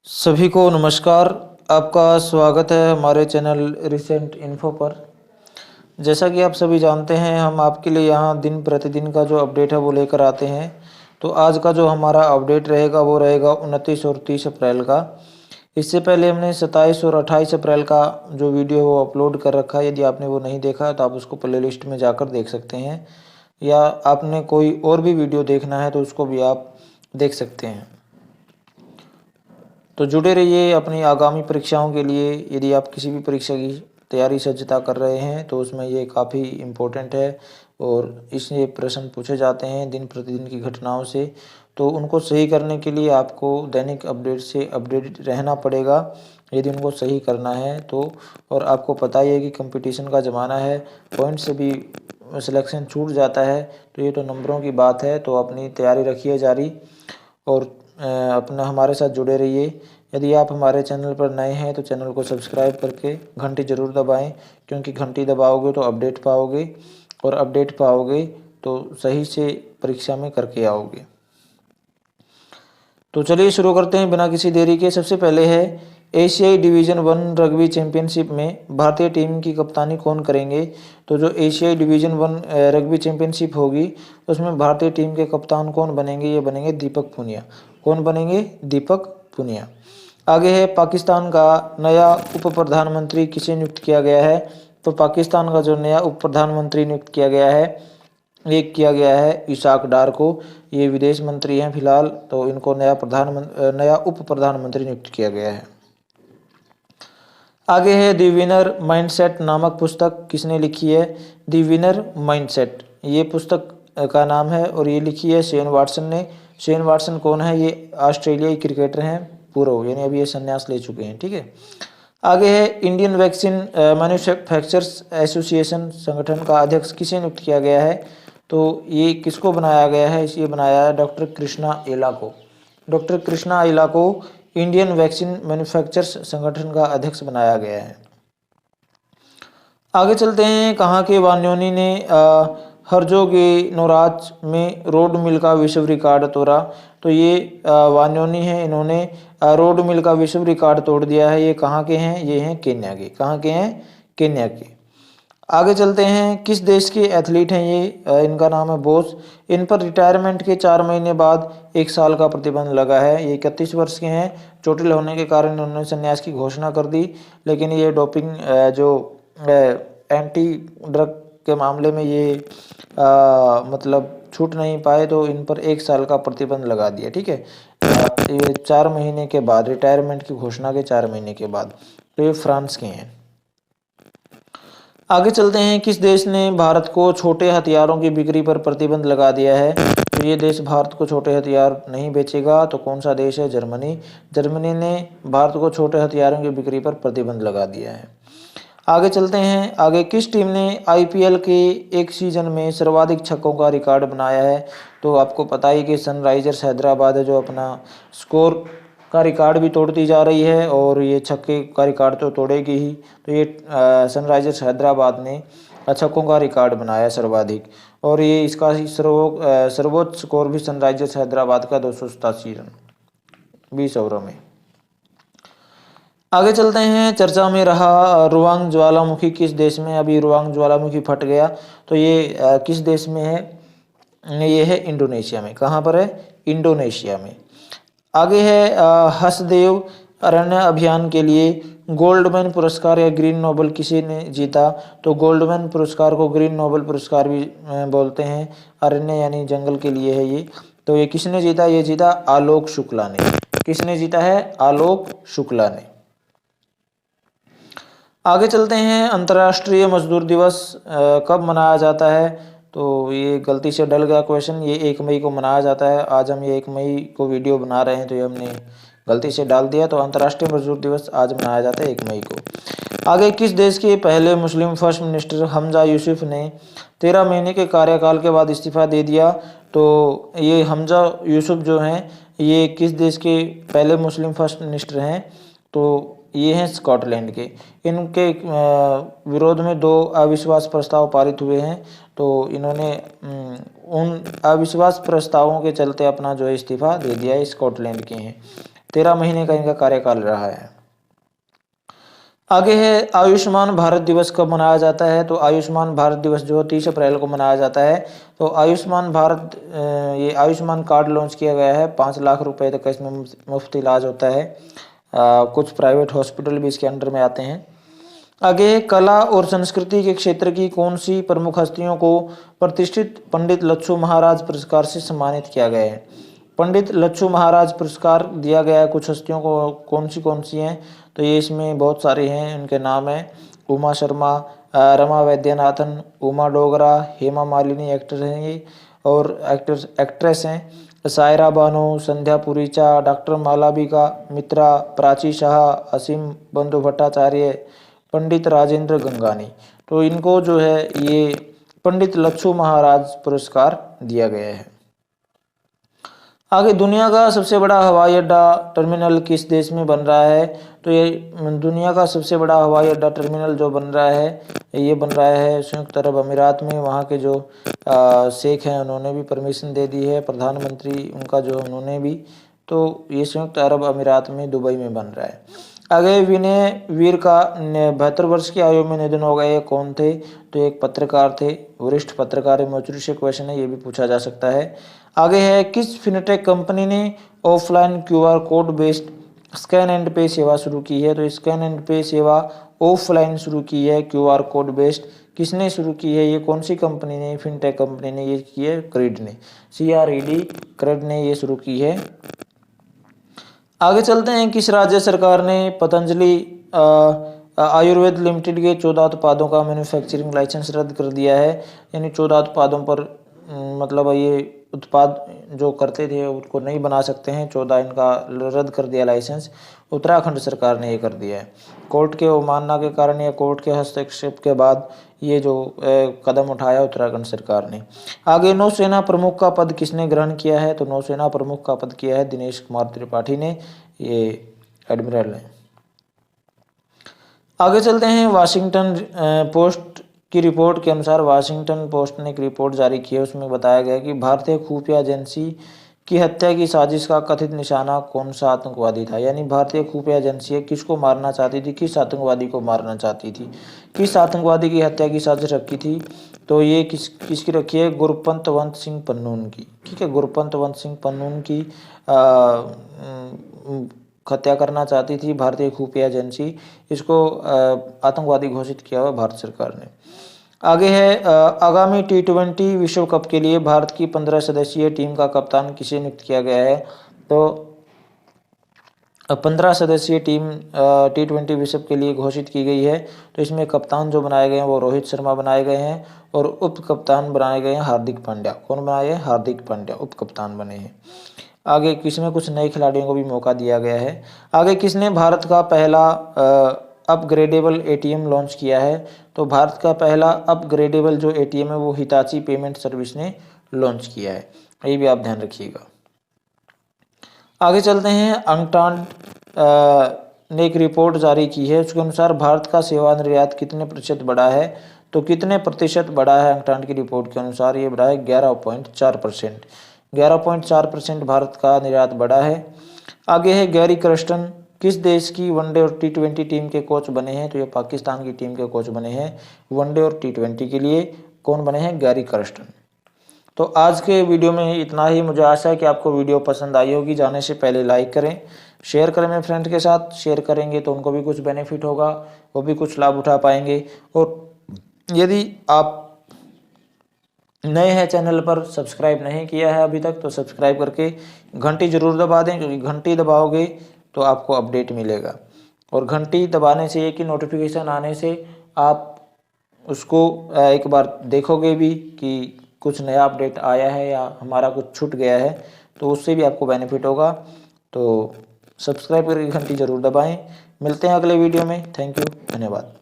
सभी को नमस्कार। आपका स्वागत है हमारे चैनल रिसेंट इन्फो पर। जैसा कि आप सभी जानते हैं, हम आपके लिए यहाँ दिन प्रतिदिन का जो अपडेट है वो लेकर आते हैं। तो आज का जो हमारा अपडेट रहेगा वो रहेगा 29 और 30 अप्रैल का। इससे पहले हमने 27 और 28 अप्रैल का जो वीडियो है वो अपलोड कर रखा है। यदि आपने वो नहीं देखा तो आप उसको प्ले लिस्ट में जाकर देख सकते हैं, या आपने कोई और भी वीडियो देखना है तो उसको भी आप देख सकते हैं। तो जुड़े रहिए अपनी आगामी परीक्षाओं के लिए। यदि आप किसी भी परीक्षा की तैयारी सज्जता कर रहे हैं तो उसमें ये काफ़ी इम्पोर्टेंट है और इससे प्रश्न पूछे जाते हैं दिन प्रतिदिन की घटनाओं से। तो उनको सही करने के लिए आपको दैनिक अपडेट से अपडेट रहना पड़ेगा यदि उनको सही करना है तो। और आपको पता ही है कि कंपटीशन का ज़माना है, पॉइंट से भी सिलेक्शन छूट जाता है, तो ये तो नंबरों की बात है। तो अपनी तैयारी रखिए जारी और अपना हमारे साथ जुड़े रहिए। यदि आप हमारे चैनल पर नए हैं तो चैनल को सब्सक्राइब करके घंटी ज़रूर दबाएं, क्योंकि घंटी दबाओगे तो अपडेट पाओगे और अपडेट पाओगे तो सही से परीक्षा में करके आओगे। तो चलिए शुरू करते हैं बिना किसी देरी के। सबसे पहले है एशियाई डिवीज़न 1 रग्बी चैंपियनशिप में भारतीय टीम की कप्तानी कौन करेंगे। तो जो एशियाई डिवीज़न 1 रग्बी चैंपियनशिप होगी उसमें भारतीय टीम के कप्तान कौन बनेंगे, ये बनेंगे दीपक पुनिया। कौन बनेंगे? दीपक पुनिया। आगे है पाकिस्तान का नया उप प्रधानमंत्री किसे नियुक्त किया गया है। तो पाकिस्तान का जो नया उप प्रधानमंत्री नियुक्त किया गया है ये किया गया है इसाक डार को। ये विदेश मंत्री हैं फिलहाल, तो इनको नया उप प्रधानमंत्री नियुक्त किया गया है। आगे है द विनर माइंडसेट नामक पुस्तक किसने लिखी है। द विनर माइंडसेट ये पुस्तक का नाम है और ये लिखी है शेन वाटसन ने। शेन वाटसन कौन है? ये ऑस्ट्रेलियाई क्रिकेटर हैं पूर्व, यानी अभी ये संन्यास ले चुके हैं। ठीक है। आगे है इंडियन वैक्सीन मैन्युफैक्चरर्स एसोसिएशन संगठन का अध्यक्ष किसे नियुक्त किया गया है। तो ये किसको बनाया गया है? ये बनाया है डॉक्टर कृष्णा एला को। डॉक्टर कृष्णा एला को इंडियन वैक्सीन मैन्युफैक्चरर्स संगठन का अध्यक्ष बनाया गया है। आगे चलते हैं। कहाँ के वान्योनी ने हरजोगे नोराज में रोड मिल का विश्व रिकॉर्ड तोड़ा। तो ये वान्योनी है, इन्होंने रोड मिल का विश्व रिकॉर्ड तोड़ दिया है। ये कहाँ के हैं? ये हैं केन्या के। कहाँ के हैं? केन्या के। आगे चलते हैं। किस देश के एथलीट हैं ये? इनका नाम है बोस। इन पर रिटायरमेंट के 4 महीने बाद 1 साल का प्रतिबंध लगा है। ये 31 वर्ष के हैं। चोटिल होने के कारण उन्होंने संन्यास की घोषणा कर दी, लेकिन ये डोपिंग जो एंटी ड्रग के मामले में ये मतलब छूट नहीं पाए, तो इन पर 1 साल का प्रतिबंध लगा दिया। ठीक है। ये 4 महीने के बाद, रिटायरमेंट की घोषणा के 4 महीने के बाद। तो ये फ्रांस के हैं। आगे चलते हैं। किस देश ने भारत को छोटे हथियारों की बिक्री पर प्रतिबंध लगा दिया है। तो ये देश भारत को छोटे हथियार नहीं बेचेगा। तो कौन सा देश है? जर्मनी। जर्मनी ने भारत को छोटे हथियारों की बिक्री पर प्रतिबंध लगा दिया है। आगे चलते हैं। आगे किस टीम ने आईपीएल के एक सीजन में सर्वाधिक छक्कों का रिकॉर्ड बनाया है। तो आपको पता ही कि सनराइजर्स हैदराबाद है जो अपना स्कोर का रिकॉर्ड भी तोड़ती जा रही है और ये छक्के का रिकॉर्ड तो तोड़ेगी ही। तो ये सनराइजर्स हैदराबाद ने छक्कों का रिकॉर्ड बनाया सर्वाधिक, और ये इसका सर्वोच्च स्कोर भी सनराइजर्स हैदराबाद का 287 रन 20 ओवरों में। आगे चलते हैं। चर्चा में रहा रुवांग ज्वालामुखी किस देश में? अभी रुवांग ज्वालामुखी फट गया, तो ये किस देश में है? ये है इंडोनेशिया में। कहाँ पर है? इंडोनेशिया में। आगे है हसदेव अरण्य अभियान के लिए गोल्डमैन पुरस्कार या ग्रीन नोबेल किसी ने जीता। तो गोल्डमैन पुरस्कार को ग्रीन नोबेल पुरस्कार भी बोलते हैं। अरण्य यानी जंगल के लिए है ये। तो ये किसने जीता? ये जीता आलोक शुक्ला ने। किसने जीता है? आलोक शुक्ला ने। आगे चलते हैं। अंतर्राष्ट्रीय मजदूर दिवस कब मनाया जाता है? तो ये गलती से डल गया क्वेश्चन। ये 1 मई को मनाया जाता है। आज हम ये 1 मई को वीडियो बना रहे हैं तो ये हमने गलती से डाल दिया। तो अंतर्राष्ट्रीय मजदूर दिवस आज मनाया जाता है 1 मई को। आगे किस देश के पहले मुस्लिम फर्स्ट मिनिस्टर हमजा यूसुफ ने 13 महीने के कार्यकाल के बाद इस्तीफा दे दिया। तो ये हमजा यूसुफ जो हैं ये किस देश के पहले मुस्लिम फर्स्ट मिनिस्टर हैं? तो ये हैं स्कॉटलैंड के। इनके विरोध में 2 अविश्वास प्रस्ताव पारित हुए हैं। तो इन्होंने उन अविश्वास प्रस्तावों के चलते अपना जो इस्तीफा दे दिया है। स्कॉटलैंड के हैं। 13 महीने का इनका कार्यकाल रहा है। आगे है आयुष्मान भारत दिवस कब मनाया जाता है। तो आयुष्मान भारत दिवस जो 30 अप्रैल को मनाया जाता है। तो आयुष्मान भारत ये आयुष्मान कार्ड लॉन्च किया गया है। 5 लाख रुपए तक का इसमें मुफ्त इलाज होता है। कुछ प्राइवेट हॉस्पिटल भी इसके अंडर में आते हैं। आगे कला और संस्कृति के क्षेत्र की कौन सी प्रमुख हस्तियों को प्रतिष्ठित पंडित लच्छू महाराज पुरस्कार से सम्मानित किया गया है। पंडित लच्छू महाराज पुरस्कार दिया गया है कुछ हस्तियों को, कौन सी हैं। तो ये इसमें बहुत सारे हैं, उनके नाम हैं उमा शर्मा, रमा वैद्यनाथन, उमा डोगरा, हेमा मालिनी एक्टर हैं ये, और एक्ट्रेस हैं सायरा बानो, संध्या पुरीचा, डॉक्टर मालविका मित्रा, प्राची शाह, असीम बंधु भट्टाचार्य, पंडित राजेंद्र गंगानी। तो इनको जो है ये पंडित लच्छू महाराज पुरस्कार दिया गया है। आगे दुनिया का सबसे बड़ा हवाई अड्डा टर्मिनल किस देश में बन रहा है। तो ये दुनिया का सबसे बड़ा हवाई अड्डा टर्मिनल जो बन रहा है ये बन रहा है संयुक्त अरब अमीरात में। वहाँ के जो शेख हैं उन्होंने भी परमिशन दे दी है, प्रधानमंत्री उनका जो उन्होंने भी। तो ये संयुक्त अरब अमीरात में दुबई में बन रहा है। आगे विनय वीर का 72 वर्ष की आयु में निधन हो गए, कौन थे। तो एक पत्रकार थे, वरिष्ठ पत्रकार है। मोचुरी से क्वेश्चन है, ये भी पूछा जा सकता है। आगे है किस फिनटेक कंपनी ने offline QR code based scan and पे सेवा शुरू की है। तो स्कैन एंड पे सेवा ऑफलाइन शुरू की है, QR कोड बेस्ड किसने शुरू की है, ये कौन सी कंपनी ने, फिनटेक कंपनी ने ये की है, क्रेड ने, CRED क्रेड ने ये शुरू की है। आगे चलते हैं, किस राज्य सरकार ने पतंजलि आयुर्वेद लिमिटेड के 14 उत्पादों का मैन्युफैक्चरिंग लाइसेंस रद्द कर दिया है। यानी 14 उत्पादों पर मतलब ये उत्पाद जो करते थे उसको नहीं बना सकते हैं, 14 इनका रद्द कर दिया लाइसेंस। उत्तराखंड सरकार ने ये कर दिया है। कोर्ट के अवमानना के कारण या कोर्ट के हस्तक्षेप के बाद ये जो कदम उठाया उत्तराखंड सरकार ने। आगे नौसेना प्रमुख का पद किसने ग्रहण किया है। तो नौसेना प्रमुख का पद किया है दिनेश कुमार त्रिपाठी ने, ये एडमिरल ने। आगे चलते हैं, वाशिंगटन पोस्ट की रिपोर्ट के अनुसार वाशिंगटन पोस्ट ने एक रिपोर्ट जारी की है, उसमें बताया गया कि भारतीय खुफिया एजेंसी की हत्या की साजिश का कथित निशाना कौन सा आतंकवादी था। यानी भारतीय खुफिया एजेंसी किसको मारना चाहती थी, किस आतंकवादी को मारना चाहती थी, किस आतंकवादी की हत्या की साजिश रखी थी। तो ये किसकी रखी है, गुरपंतवंत सिंह पन्नून की। ठीक है, गुरपंतवंत सिंह पन्नून की हत्या करना चाहती थी भारतीय खुफिया एजेंसी। इसको आतंकवादी घोषित किया हुआ भारत सरकार ने। आगे है आगामी T20 विश्व कप के लिए भारत की 15 सदस्यीय टीम का कप्तान किसे नियुक्त किया गया है। तो 15 सदस्यीय टीम T20 विश्व के लिए घोषित की गई है। तो इसमें कप्तान जो बनाए गए हैं वो रोहित शर्मा बनाए गए हैं और उप कप्तान बनाए गए हैं हार्दिक पांड्या। कौन बनाए हैं, हार्दिक पांड्या उप कप्तान बने हैं। आगे किसमें कुछ नए खिलाड़ियों को भी मौका दिया गया है। आगे किसने भारत का पहला अपग्रेडेबल ATM लॉन्च किया है। तो भारत का पहला अपग्रेडेबल जो ATM है वो हिताची पेमेंट सर्विस ने लॉन्च किया है, ये भी आप ध्यान रखिएगा। आगे चलते हैं, अंगटान ने एक रिपोर्ट जारी की है, उसके अनुसार भारत का सेवा निर्यात कितने प्रतिशत बढ़ा है। तो कितने प्रतिशत बढ़ा है, अंगटान की रिपोर्ट के अनुसार ये बढ़ा है 11.4%। 11.4% भारत का निर्यात बढ़ा है। आगे है, गैरी कर्स्टन किस देश की वनडे और T20 टीम के कोच बने हैं। तो ये पाकिस्तान की टीम के कोच बने हैं वनडे और T20 के लिए। कौन बने हैं, गैरी कर्स्टन। तो आज के वीडियो में इतना ही। मुझे आशा है कि आपको वीडियो पसंद आई होगी। जाने से पहले लाइक करें, शेयर करें मेरे फ्रेंड के साथ। शेयर करेंगे तो उनको भी कुछ बेनिफिट होगा, वो भी कुछ लाभ उठा पाएंगे। और यदि आप नए हैं चैनल पर, सब्सक्राइब नहीं किया है अभी तक, तो सब्सक्राइब करके घंटी जरूर दबा दें, क्योंकि घंटी दबाओगे तो आपको अपडेट मिलेगा। और घंटी दबाने से एक ही नोटिफिकेशन आने से आप उसको एक बार देखोगे भी कि कुछ नया अपडेट आया है या हमारा कुछ छूट गया है, तो उससे भी आपको बेनिफिट होगा। तो सब्सक्राइब करके घंटी जरूर दबाएं। मिलते हैं अगले वीडियो में। थैंक यू, धन्यवाद।